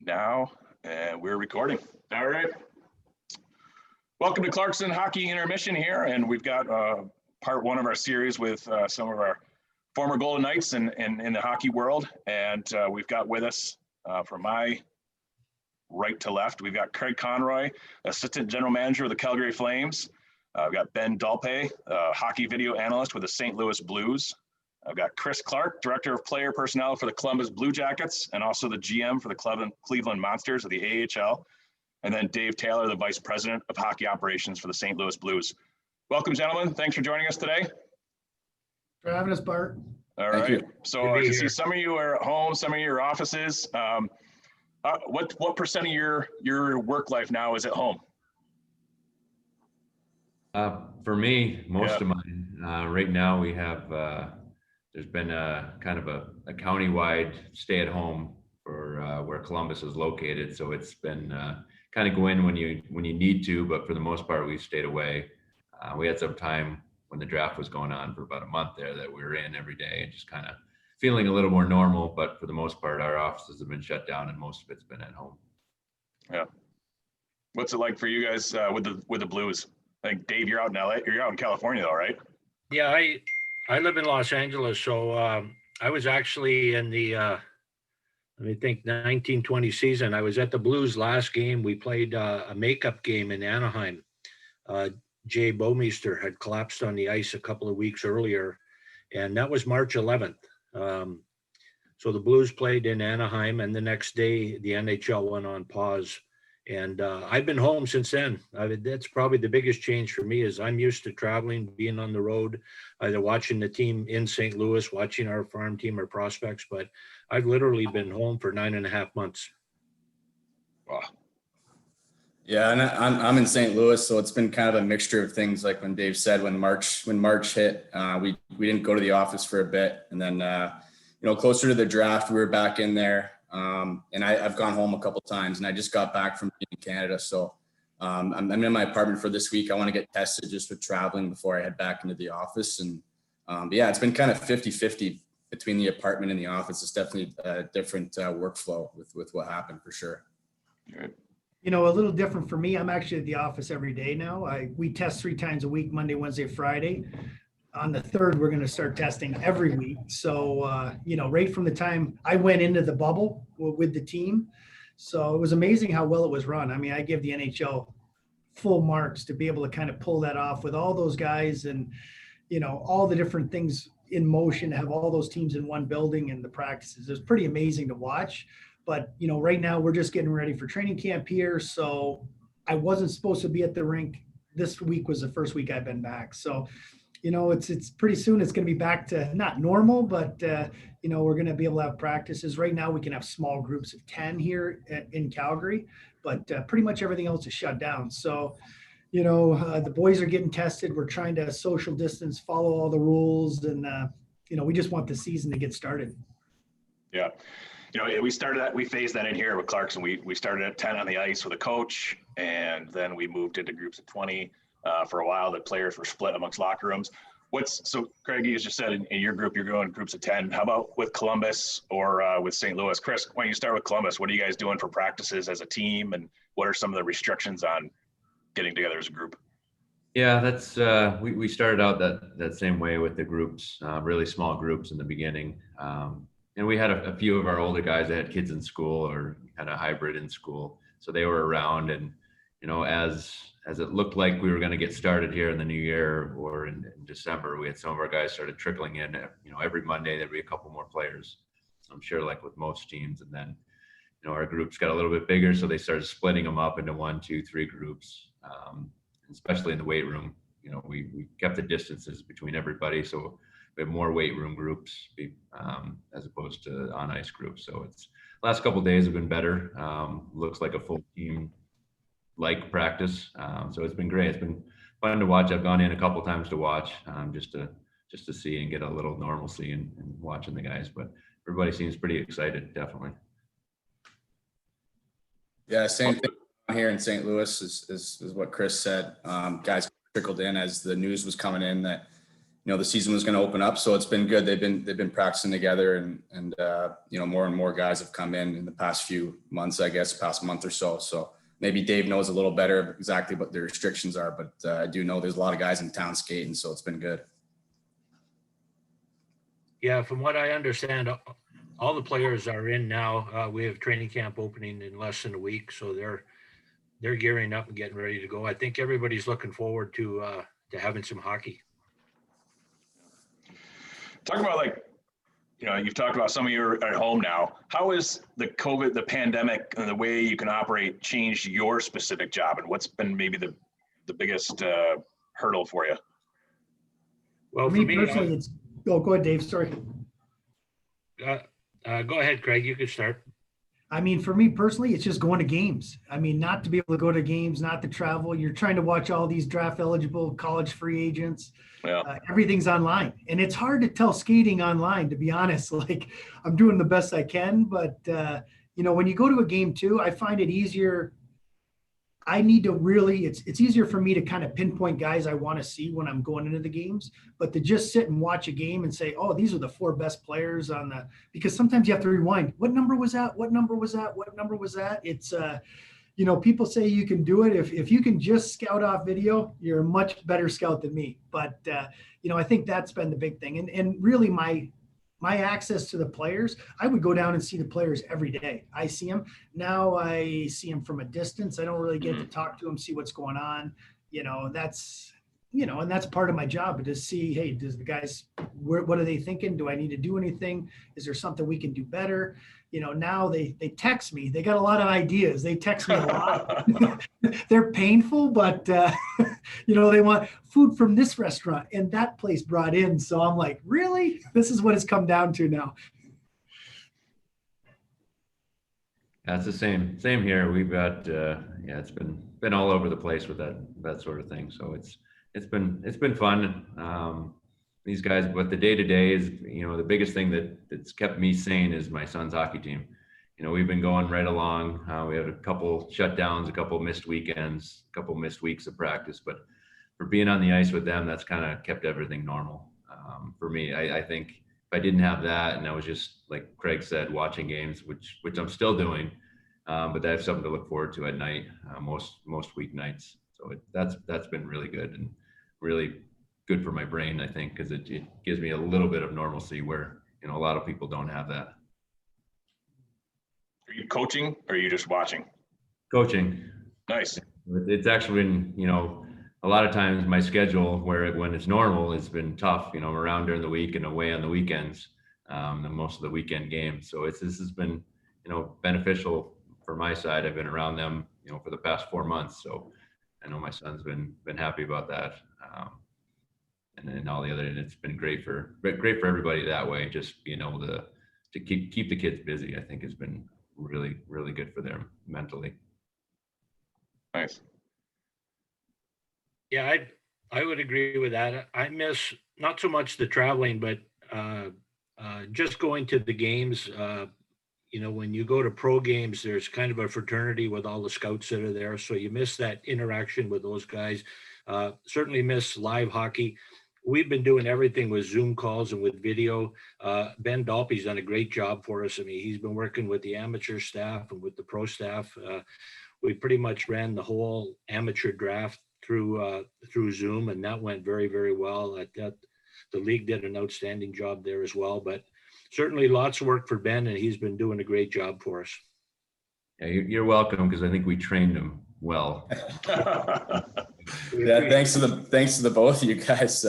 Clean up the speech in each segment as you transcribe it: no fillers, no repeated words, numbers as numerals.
now, and we're recording. All right. Welcome to Clarkson Hockey Intermission here, and we've got part one of our series with some of our former Golden Knights in the hockey world, and we've got with us from my right to left, we've got Craig Conroy, Assistant General Manager of the Calgary Flames. We've got Ben Dalpe, Hockey Video Analyst with the St. Louis Blues. I've got Chris Clark, Director of Player Personnel for the Columbus Blue Jackets, and also the GM for the Cleveland Monsters of the AHL. And then Dave Taylor, the Vice President of Hockey Operations for the St. Louis Blues. Welcome, gentlemen. Thanks for joining us today. For having us, Bart. All right. So I can see some of you are at home, some of your offices. What percent of your work life now is at home? For me, most of mine. Right now we have, there's been a kind of a countywide stay at home for where Columbus is located. So it's been kind of go in when you need to, but for the most part, we've stayed away. We had some time when the draft was going on for about a month there that we were in every day and just kind of feeling a little more normal. But for the most part, our offices have been shut down and most of it's been at home. Yeah. What's it like for you guys with the Blues? I think Dave, you're out in LA. You're out in California though, right? Yeah, I live in Los Angeles, so I was actually in the 1920 season. I was at the Blues last game. We played a makeup game in Anaheim. Jay Bomeister had collapsed on the ice a couple of weeks earlier, and that was March 11th. So the Blues played in Anaheim, and the next day the NHL went on pause. And I've been home since then. That's probably the biggest change for me is I'm used to traveling, being on the road, either watching the team in St. Louis, watching our farm team or prospects, but I've literally been home for 9.5 months. Wow. Yeah, and I'm in St. Louis, so it's been kind of a mixture of things. Like when Dave said, when March hit, we didn't go to the office for a bit, and then closer to the draft, we were back in there. And I've gone home a couple of times, and I just got back from being in Canada. So I'm in my apartment for this week. I want to get tested just with traveling before I head back into the office. And but yeah, it's been kind of 50-50 between the apartment and the office. It's definitely a different workflow with what happened for sure. Right. A little different for me. I'm actually at the office every day now. We test 3 times a week, Monday, Wednesday, Friday. On the 3rd, we're going to start testing every week. So, right from the time I went into the bubble with the team. So it was amazing how well it was run. I mean, I give the NHL full marks to be able to kind of pull that off with all those guys and, all the different things in motion, to have all those teams in one building and the practices. It was pretty amazing to watch. But, right now we're just getting ready for training camp here. So I wasn't supposed to be at the rink. This week was the first week I've been back. So, it's pretty soon it's going to be back to not normal, but, we're going to be able to have practices. Right now we can have small groups of 10 here in Calgary, but pretty much everything else is shut down. So, the boys are getting tested. We're trying to social distance, follow all the rules, and, we just want the season to get started. Yeah. We phased that in here with Clarkson. We started at 10 on the ice with a coach, and then we moved into groups of 20. For a while, the players were split amongst locker rooms. So Craig, you just said in your group, you're going groups of 10. How about with Columbus or with St. Louis? Chris, why don't you start with Columbus? What are you guys doing for practices as a team, and what are some of the restrictions on getting together as a group? Yeah, that's we started out that same way with the groups, really small groups in the beginning. And we had a few of our older guys that had kids in school or kind of hybrid in school. So they were around, and, as it looked like we were going to get started here in the new year or in December, we had some of our guys started trickling in. Every Monday there'd be a couple more players. So I'm sure, like with most teams, and then our groups got a little bit bigger, so they started splitting them up into 1, 2, 3 groups. Especially in the weight room, we kept the distances between everybody, so we have more weight room groups as opposed to on ice groups. So it's last couple of days have been better. Looks like a full team like practice. So it's been great. It's been fun to watch. I've gone in a couple times to watch just to see and get a little normalcy and watching the guys, but everybody seems pretty excited, definitely. Yeah, same thing here in St. Louis is what Chris said. Guys trickled in as the news was coming in that the season was going to open up. So it's been good. They've been practicing together, and more and more guys have come in the past few months, I guess, past month or so. So maybe Dave knows a little better exactly what the restrictions are, but I do know there's a lot of guys in town skating, so it's been good. Yeah, from what I understand, all the players are in now. We have training camp opening in less than a week, so they're gearing up and getting ready to go. I think everybody's looking forward to having some hockey. Talk about you've talked about some of you are at home now. How is the pandemic and the way you can operate changed your specific job, and what's been maybe the biggest hurdle for you? Well, For me personally, go ahead, Dave. Sorry. Go ahead, Craig. You can start. I mean, for me personally, it's just going to games. I mean, not to be able to go to games, not to travel. You're trying to watch all these draft eligible college free agents. Yeah. Everything's online, and it's hard to tell skating online, to be honest. Like, I'm doing the best I can, but when you go to a game too, I find it easier. I need to really, it's easier for me to kind of pinpoint guys I want to see when I'm going into the games, but to just sit and watch a game and say, oh, these are the 4 best players because sometimes you have to rewind. What number was that? What number was that? What number was that? It's, people say you can do it. If you can just scout off video, you're a much better scout than me. But, I think that's been the big thing. And really my access to the players, I would go down and see the players every day. I see them. Now I see them from a distance. I don't really get to talk to them, see what's going on. That's part of my job, to see, hey, does the guys, what are they thinking? Do I need to do anything? Is there something we can do better? Now they text me. They got a lot of ideas. They text me a lot. They're painful, but they want food from this restaurant and that place brought in. So I'm like, really? This is what it's come down to now. That's the same here. We've got it's been all over the place with that sort of thing. So it's been fun. These guys, but the day to day is, the biggest thing that's kept me sane is my son's hockey team. We've been going right along. We had a couple shutdowns, a couple missed weekends, a couple missed weeks of practice, but for being on the ice with them, that's kind of kept everything normal. For me, I think if I didn't have that, and I was just, like Craig said, watching games, which I'm still doing, but that's something to look forward to at night, most weeknights. So that's been really good and really good for my brain, I think, because it gives me a little bit of normalcy where, a lot of people don't have that. Are you coaching or are you just watching? Coaching. Nice. It's actually been, a lot of times my schedule when it's normal, it's been tough, I'm around during the week and away on the weekends, and most of the weekend games. So this has been, beneficial for my side. I've been around them, for the past 4 months. So I know my son's been happy about that. And then all the other, and it's been great for everybody that way. Just being able to keep the kids busy, I think, has been really, really good for them mentally. Nice. Yeah, I would agree with that. I miss not so much the traveling, but just going to the games. When you go to pro games, there's kind of a fraternity with all the scouts that are there. So you miss that interaction with those guys. Certainly miss live hockey. We've been doing everything with Zoom calls and with video. Ben Dalpy's done a great job for us. I mean, he's been working with the amateur staff and with the pro staff. We pretty much ran the whole amateur draft through Zoom, and that went very, very well. The league did an outstanding job there as well. But certainly lots of work for Ben, and he's been doing a great job for us. Yeah, you're welcome, because I think we trained him well. Yeah, thanks to the both of you guys.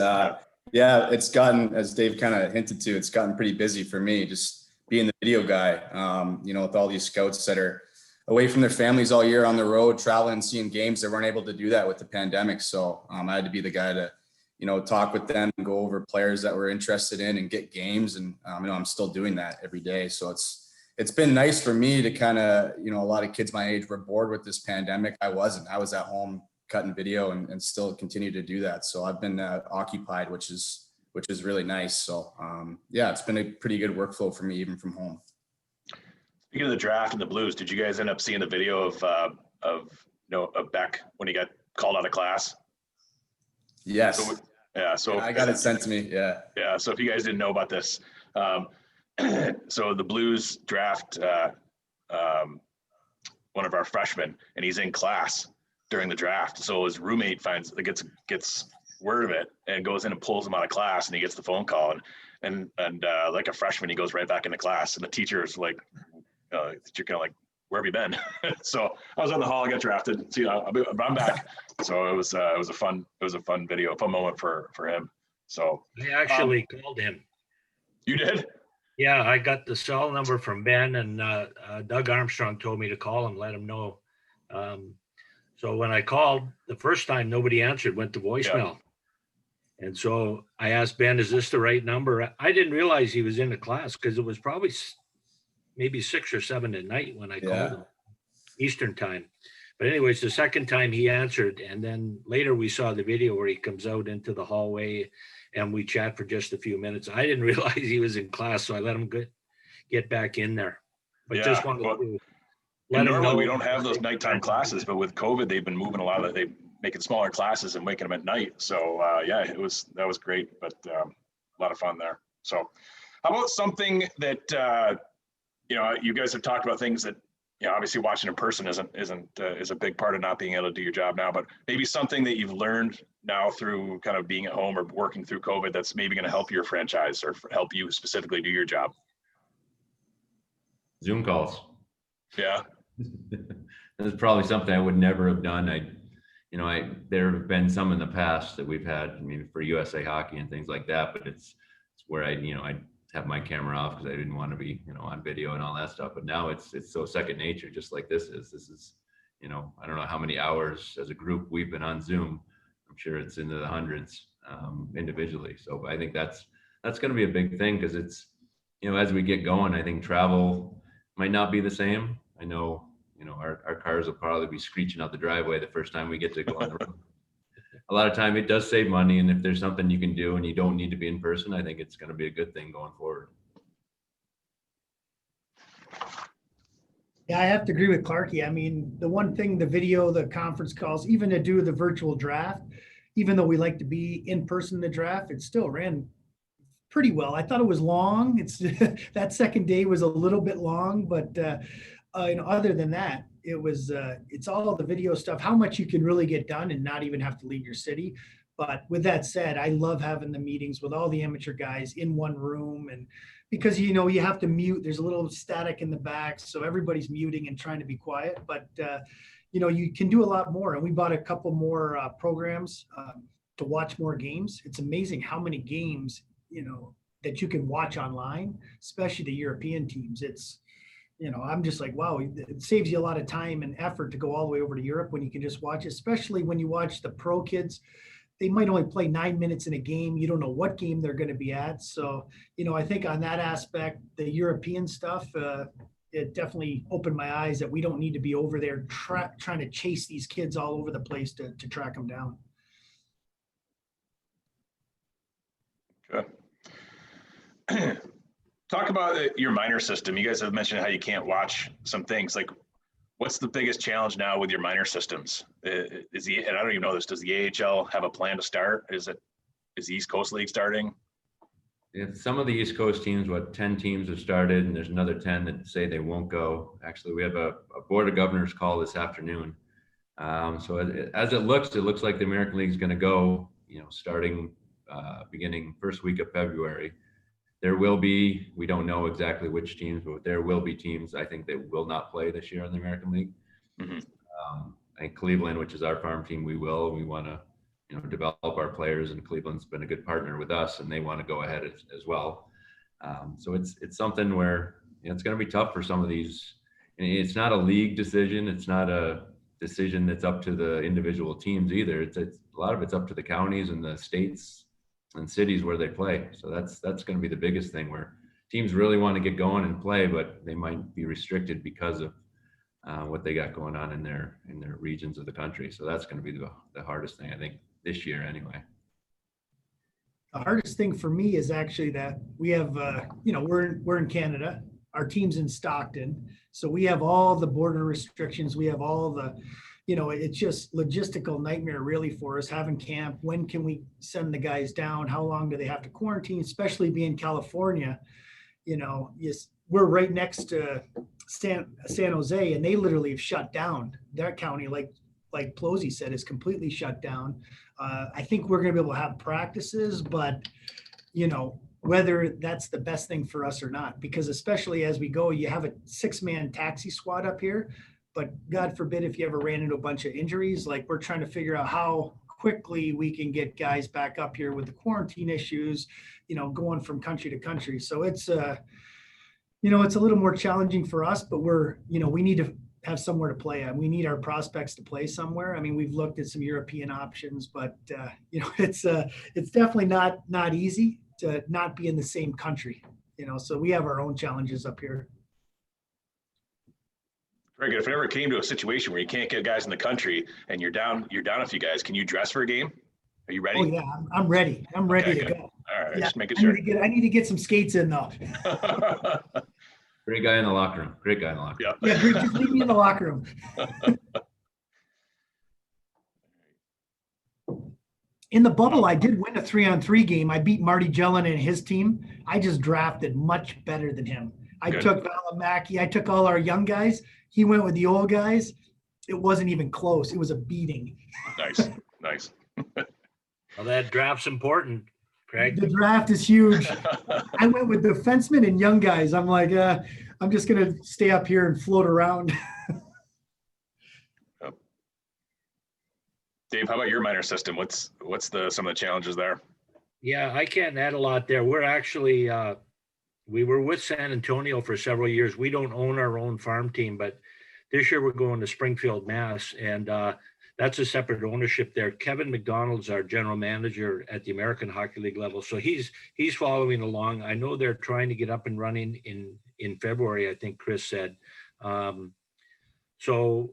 It's gotten, as Dave kind of hinted to, it's gotten pretty busy for me, just being the video guy, with all these scouts that are away from their families all year on the road, traveling, seeing games. They weren't able to do that with the pandemic. So I had to be the guy to, talk with them and go over players that we're interested in and get games. And, I'm still doing that every day. So it's been nice for me to kind of, a lot of kids my age were bored with this pandemic. I wasn't. I was at home cutting video and still continue to do that. So I've been occupied, which is really nice. So it's been a pretty good workflow for me, even from home. Speaking of the draft and the Blues, did you guys end up seeing the video of Beck when he got called out of class? Yes. Yeah. So I got it sent to me. Yeah. yeah. So if you guys didn't know about this, so the Blues draft one of our freshmen, and he's in class during the draft. So his roommate gets word of it and goes in and pulls him out of class, and he gets the phone call, and like a freshman, he goes right back into class, and the teacher is like, you're kind of like, where have you been? So I was on the hall, I got drafted. See, I'm back. So it was a fun video, a fun moment for him. So I actually called him. you did? Yeah, I got the cell number from Ben, and Doug Armstrong told me to call him, let him know. So when I called the first time, nobody answered, went to voicemail. Yeah. And so I asked Ben, is this the right number? I didn't realize he was in the class because it was probably maybe 6 or 7 at night when I called him, Eastern time. But anyways, the second time he answered, and then later we saw the video where he comes out into the hallway and we chat for just a few minutes. I didn't realize he was in class, so I let him get back in there. But just wanted to let him know. We don't have those nighttime classes, but with COVID, they've been moving a lot of they making smaller classes and making them at night. So that was great, but a lot of fun there. So how about something that you guys have talked about things that obviously watching in person is a big part of not being able to do your job now, but maybe something that you've learned now through kind of being at home or working through COVID that's maybe going to help your franchise or help you specifically do your job. Zoom calls. Yeah. That's probably something I would never have done. There have been some in the past that we've had, for USA Hockey and things like that, but it's where I have my camera off because I didn't want to be, on video and all that stuff. But now it's so second nature, just like this is, I don't know how many hours as a group we've been on Zoom. I'm sure it's into the hundreds individually. So I think that's going to be a big thing because it's, as we get going, I think travel might not be the same. I know, our cars will probably be screeching out the driveway the first time we get to go on the road. A lot of time it does save money, and if there's something you can do and you don't need to be in person, I think it's going to be a good thing going forward. Yeah, I have to agree with Clarky. The one thing, the video, the conference calls, even to do the virtual draft, even though we like to be in person in the draft, it still ran pretty well. I thought it was long. It's that second day was a little bit long, but other than that, it's all the video stuff, how much you can really get done and not even have to leave your city. But with that said, I love having the meetings with all the amateur guys in one room, and because you have to mute, there's a little static in the back, so everybody's muting and trying to be quiet. But you can do a lot more, and we bought a couple more programs to watch more games. It's amazing how many games that you can watch online, especially the European teams. It's I'm just like, wow, it saves you a lot of time and effort to go all the way over to Europe when you can just watch, especially when you watch the pro kids. They might only play 9 minutes in a game. You don't know what game they're going to be at. So, I think on that aspect, the European stuff, it definitely opened my eyes that we don't need to be over there trying to chase these kids all over the place to track them down. Good. Talk about your minor system. You guys have mentioned how you can't watch some things. Like, what's the biggest challenge now with your minor systems? And I don't even know this, does the AHL have a plan to start? Is the East Coast League starting? Yeah, some of the East Coast teams, 10 teams have started, and there's another 10 that say they won't go. Actually, we have a board of governors call this afternoon. So as it looks like the American League is going to go, starting beginning first week of February. There will be, we don't know exactly which teams, but there will be teams, I think, that will not play this year in the American League. Mm-hmm. I think Cleveland, which is our farm team, we want to, develop our players, and Cleveland's been a good partner with us, and they want to go ahead as well. So it's something where it's going to be tough for some of these. It's not a league decision. It's not a decision that's up to the individual teams either. It's a lot of it's up to the counties and the states and cities where they play. So that's going to be the biggest thing, where teams really want to get going and play, but they might be restricted because of what they got going on in their regions of the country. So that's going to be the hardest thing, I think, this year anyway. The hardest thing for me is actually that we have, we're in Canada, our team's in Stockton. So we have all the border restrictions. We have all the, it's just logistical nightmare really for us having camp. When can we send the guys down? How long do they have to quarantine, especially being California? Yes, we're right next to San Jose, and they literally have shut down that county. Like Plosy said, is completely shut down. I think we're going to be able to have practices, but whether that's the best thing for us or not, because especially as we go, you have a 6-man taxi squad up here, but God forbid if you ever ran into a bunch of injuries, like we're trying to figure out how quickly we can get guys back up here with the quarantine issues, going from country to country. So it's it's a little more challenging for us, but we need to have somewhere to play at. We need our prospects to play somewhere. I mean, we've looked at some European options, but it's definitely not easy to not be in the same country. So we have our own challenges up here. Very good. If it ever came to a situation where you can't get guys in the country and you're down a few guys, can you dress for a game? Are you ready? Oh yeah, I'm ready. I'm ready Okay, to good. go. All right, Yeah, just making sure. I need to get some skates in though. Great guy in the locker room. Great guy in the locker room. Yeah. Yeah, great. Just leave me in the locker room. In the bubble, I did win a 3-on-3 game. I beat Marty Jellin and his team. I just drafted much better than him. I took Valimaki. I took all our young guys. He went with the old guys. It wasn't even close. It was a beating. Nice. Well, that draft's important, Craig. The draft is huge. I went with defensemen and young guys. I'm like, I'm just going to stay up here and float around. Dave, how about your minor system? What's some of the challenges there? Yeah, I can't add a lot there. We're actually we were with San Antonio for several years. We don't own our own farm team, but this year we're going to Springfield, Mass, and that's a separate ownership there. Kevin McDonald's our general manager at the American Hockey League level, so he's following along. I know they're trying to get up and running in February, I think Chris said. So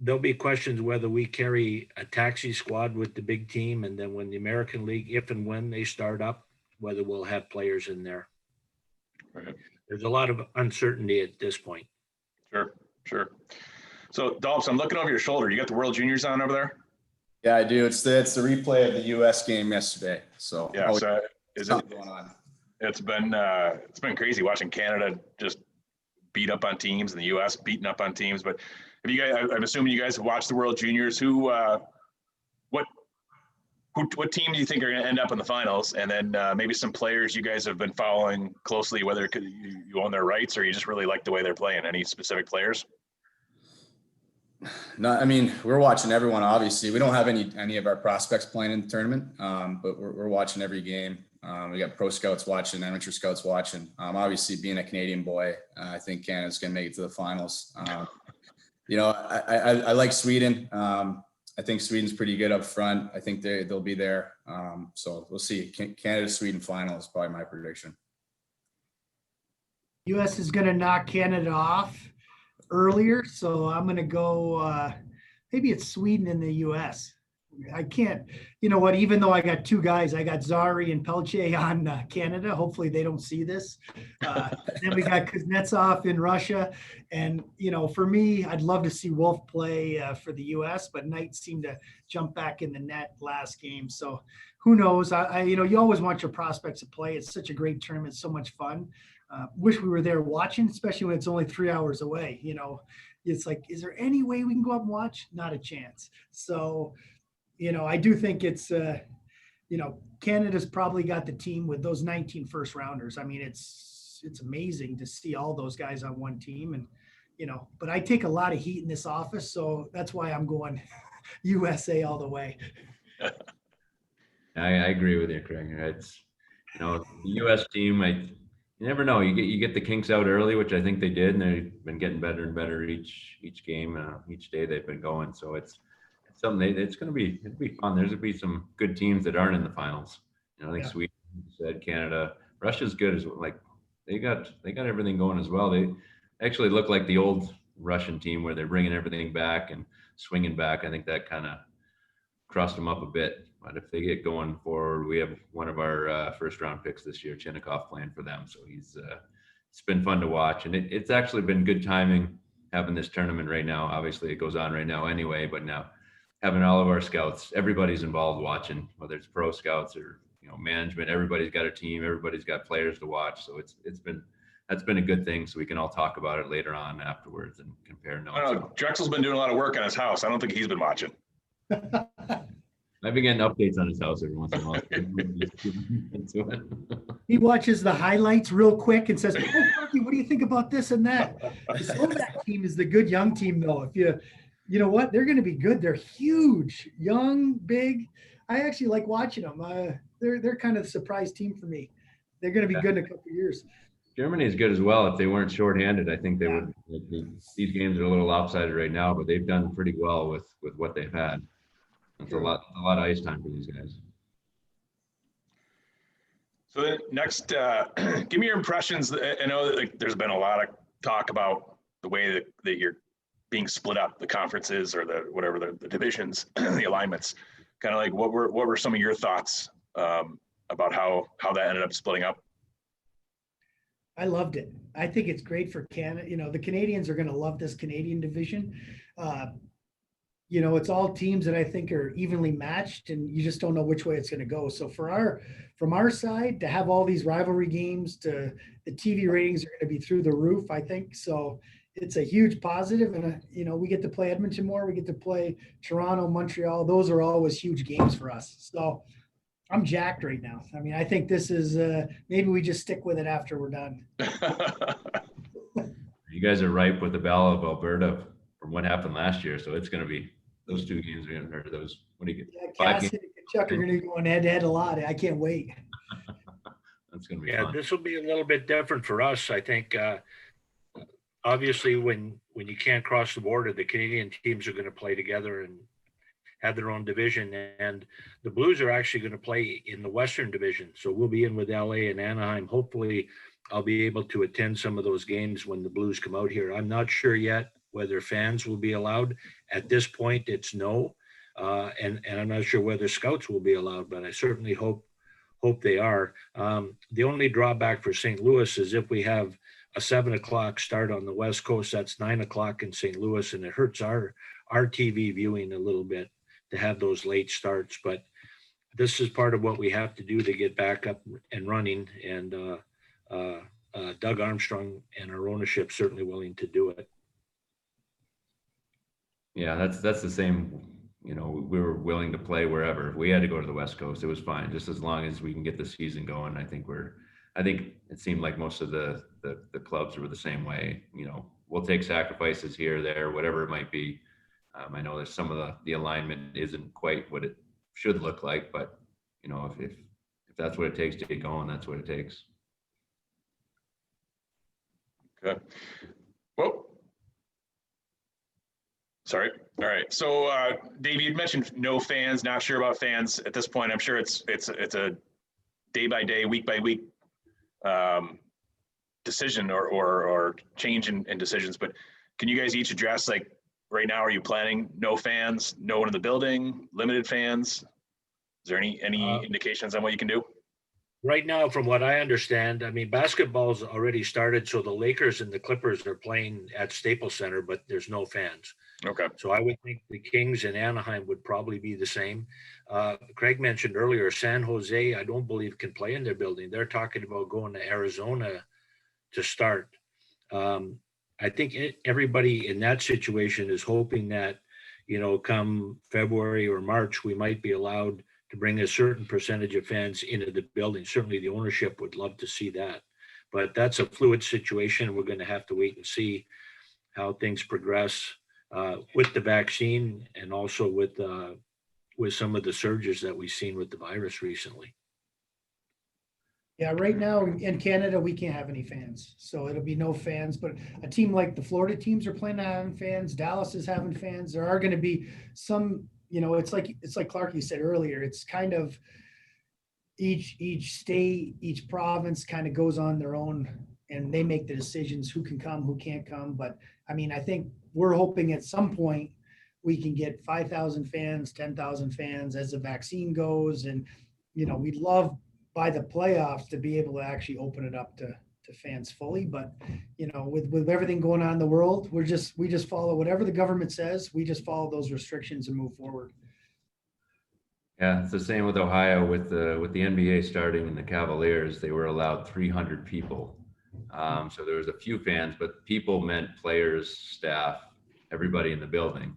there'll be questions whether we carry a taxi squad with the big team, and then when the American League, if and when they start up, whether we'll have players in there. Right. There's a lot of uncertainty at this point. Sure. So, Dolphs, I'm looking over your shoulder. You got the World Juniors on over there? Yeah, I do. It's the replay of the U.S. game yesterday. So Yeah. So is it going on? It's been crazy watching Canada just beat up on teams and the U.S. beating up on teams. But have you guys? I'm assuming you guys have watched the World Juniors. What team do you think are going to end up in the finals? And then maybe some players you guys have been following closely, whether you own their rights or you just really like the way they're playing. Any specific players? No, I mean, we're watching everyone. Obviously, we don't have any of our prospects playing in the tournament, but we're watching every game. We got pro scouts watching, amateur scouts watching. Obviously, being a Canadian boy, I think Canada's going to make it to the finals. I like Sweden. I think Sweden's pretty good up front. I think they'll be there. So we'll see. Canada-Sweden final is probably my prediction. U.S. is going to knock Canada off earlier, so I'm going to go maybe it's Sweden and the U.S. I can't, even though I got two guys, I got Zari and Pelche on Canada. Hopefully they don't see this. Then we got Kuznetsov in Russia. And, for me, I'd love to see Wolf play for the U.S., but Knight seemed to jump back in the net last game. So who knows? You always want your prospects to play. It's such a great tournament, so much fun. Wish we were there watching, especially when it's only 3 hours away. It's like, is there any way we can go up and watch? Not a chance. So, I do think it's, Canada's probably got the team with those 19 first rounders. I mean, it's amazing to see all those guys on one team and, but I take a lot of heat in this office. So that's why I'm going USA all the way. I agree with you, Craig. It's, the U.S. team, you never know. You get the kinks out early, which I think they did, and they've been getting better and better each game, each day they've been going. So it's something it'll be fun. There's going to be some good teams that aren't in the finals. I think Sweden said, Canada, Russia's good as well. Like they got everything going as well. They actually look like the old Russian team where they're bringing everything back and swinging back. I think that kind of crossed them up a bit. But if they get going forward, we have one of our first round picks this year, Chinnikov, playing for them. So it's been fun to watch, and it's actually been good timing having this tournament right now. Obviously it goes on right now anyway, but now having all of our scouts, everybody's involved watching, whether it's pro scouts or, management, everybody's got a team, everybody's got players to watch. So that's been a good thing. So we can all talk about it later on afterwards and compare notes. I don't know. Drexel's been doing a lot of work on his house. I don't think he's been watching. I've been getting updates on his house every once in a while. He watches the highlights real quick and says, "Oh, Clarky, what do you think about this and that?" The Slovak team is the good young team, though. If you know what, they're going to be good. They're huge, young, big. I actually like watching them. They're kind of the surprise team for me. They're going to be good in a couple of years. Germany is good as well. If they weren't shorthanded, I think they would. These games are a little lopsided right now, but they've done pretty well with what they've had. It's a lot of ice time for these guys. So then next, give me your impressions. I know that there's been a lot of talk about the way that you're being split up, the conferences or the divisions, the alignments. Kind of like what were some of your thoughts about how that ended up splitting up? I loved it. I think it's great for Canada. The Canadians are going to love this Canadian division. It's all teams that I think are evenly matched, and you just don't know which way it's going to go. So from our side, to have all these rivalry games, the TV ratings are going to be through the roof, I think. So it's a huge positive, and we get to play Edmonton more. We get to play Toronto, Montreal. Those are always huge games for us. So I'm jacked right now. I mean, I think this is maybe we just stick with it after we're done. You guys are ripe with the Battle of Alberta from what happened last year, so it's going to be those two games. Or those, what do you get? Yeah, Cassidy and Chuck are going to be going head to head a lot. I can't wait. That's going to be fun. This will be a little bit different for us. I think obviously when you can't cross the border, the Canadian teams are going to play together and have their own division, and the Blues are actually going to play in the Western Division. So we'll be in with LA and Anaheim. Hopefully I'll be able to attend some of those games when the Blues come out here. I'm not sure yet whether fans will be allowed. At this point, it's no. And I'm not sure whether scouts will be allowed, but I certainly hope they are. The only drawback for St. Louis is if we have a 7:00 start on the West Coast, that's 9:00 in St. Louis, and it hurts our TV viewing a little bit to have those late starts. But this is part of what we have to do to get back up and running. And Doug Armstrong and our ownership certainly willing to do it. Yeah, that's the same. We were willing to play wherever. If we had to go to the West Coast, it was fine, just as long as we can get the season going. I think it seemed like most of the clubs were the same way. We'll take sacrifices here, there, whatever it might be. I know there's some of the alignment isn't quite what it should look like, but if that's what it takes to get going, that's what it takes. Okay. Well, sorry. All right. So, Dave, you mentioned no fans, not sure about fans at this point. I'm sure it's a day by day, week by week decision or change in decisions. But can you guys each address, like, right now, are you planning no fans, no one in the building, limited fans? Is there any indications on what you can do? Right now, from what I understand, I mean, basketball's already started, so the Lakers and the Clippers are playing at Staples Center, but there's no fans. Okay. So I would think the Kings and Anaheim would probably be the same. Craig mentioned earlier, San Jose, I don't believe can play in their building. They're talking about going to Arizona to start. I think everybody in that situation is hoping that, come February or March, we might be allowed to bring a certain percentage of fans into the building. Certainly the ownership would love to see that, but that's a fluid situation. We're going to have to wait and see how things progress with the vaccine and also with some of the surges that we've seen with the virus recently. Yeah, right now in Canada, we can't have any fans. So it'll be no fans, but a team like the Florida teams are planning on having fans. Dallas is having fans. There are going to be some, it's like Clark, you said earlier, it's kind of each state, each province kind of goes on their own and they make the decisions who can come, who can't come. But I mean, I think we're hoping at some point we can get 5,000 fans, 10,000 fans as the vaccine goes. And, we'd love by the playoffs to be able to actually open it up to fans fully, but with everything going on in the world, we just follow whatever the government says. We just follow those restrictions and move forward. Yeah, it's the same with Ohio with the NBA starting and the Cavaliers. They were allowed 300 people. So there was a few fans, but people meant players, staff, everybody in the building.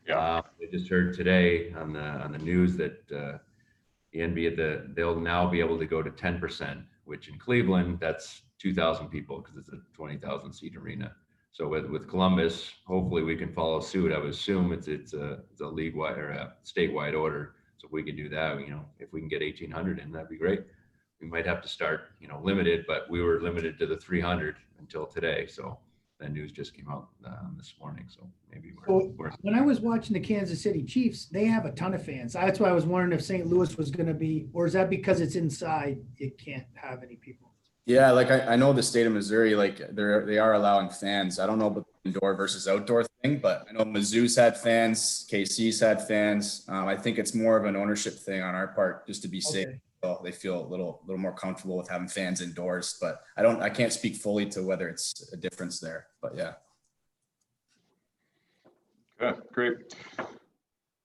Yeah. I just heard today on the news that the NBA they'll now be able to go to 10%, which in Cleveland that's 2,000 people because it's a 20,000 seat arena. So with Columbus, hopefully we can follow suit. I would assume it's a league wide or a statewide order. So if we can do that, if we can get 1,800 in, that'd be great. We might have to start, limited, but we were limited to the 300 until today. So that news just came out this morning. So maybe we're when I was watching the Kansas City Chiefs, they have a ton of fans. That's why I was wondering if St. Louis was going to be, or is that because it's inside, it can't have any people? Yeah, like I know the state of Missouri, like they are allowing fans. I don't know about the indoor versus outdoor thing, but I know Mizzou's had fans, KC's had fans. I think it's more of an ownership thing on our part, just to be safe. Okay. So they feel a little more comfortable with having fans indoors, but I can't speak fully to whether it's a difference there, but yeah. Good, great.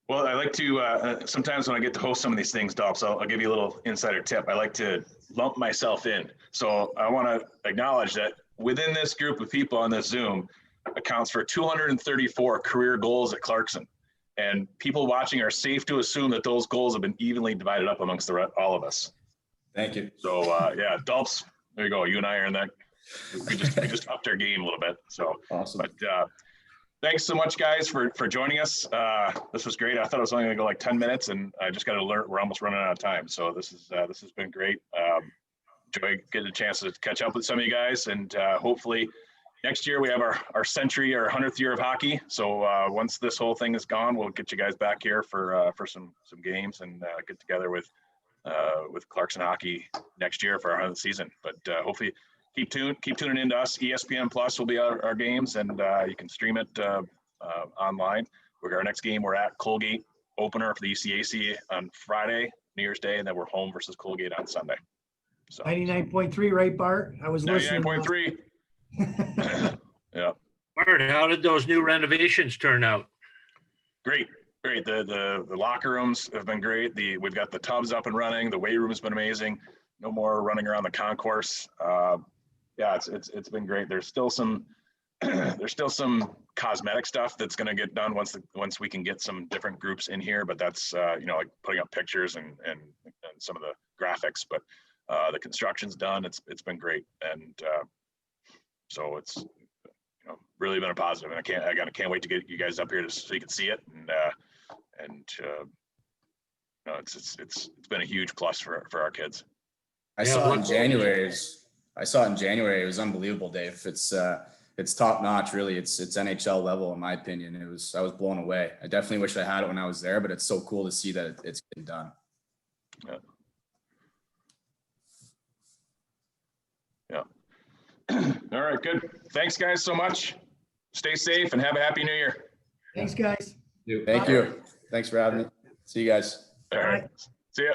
Well, I like to, sometimes when I get to host some of these things, Dolph, so I'll give you a little insider tip. I like to lump myself in. So I want to acknowledge that within this group of people on this Zoom accounts for 234 career goals at Clarkson. And people watching are safe to assume that those goals have been evenly divided up amongst all of us. Thank you. So yeah, Dolph's, there you go. You and I are in that. We just upped our game a little bit. So Awesome. But thanks so much, guys, for joining us. This was great. I thought it was only going to go like 10 minutes, and I just got to alert we're almost running out of time. So this has been great. Enjoy getting a chance to catch up with some of you guys, and hopefully next year we have our century or 100th year of hockey. So once this whole thing is gone, we'll get you guys back here for some games and get together with Clarkson Hockey next year for our 100th season. But hopefully. Keep tuning into us. ESPN Plus will be our games, and you can stream it online. Our next game, we're at Colgate opener for the ECAC on Friday, New Year's Day, and then we're home versus Colgate on Sunday. So 99.3, right, Bart? I was listening. 99.3. Yeah. Bart, how did those new renovations turn out? Great. The locker rooms have been great. We've got the tubs up and running. The weight room has been amazing. No more running around the concourse. Yeah, it's been great. There's still some cosmetic stuff that's going to get done once we can get some different groups in here. But that's like putting up pictures and some of the graphics. But the construction's done. It's been great, and so it's really been a positive. And I can't wait to get you guys up here so you can see it. And it's been a huge plus for our kids. I saw it in January. It was unbelievable, Dave. It's top notch, really. It's NHL level, in my opinion. I was blown away. I definitely wish I had it when I was there, but it's so cool to see that it's getting done. Yeah. All right, good. Thanks, guys, so much. Stay safe and have a happy New Year. Thanks, guys. Thank you. Thanks for having me. See you guys. All right. See ya.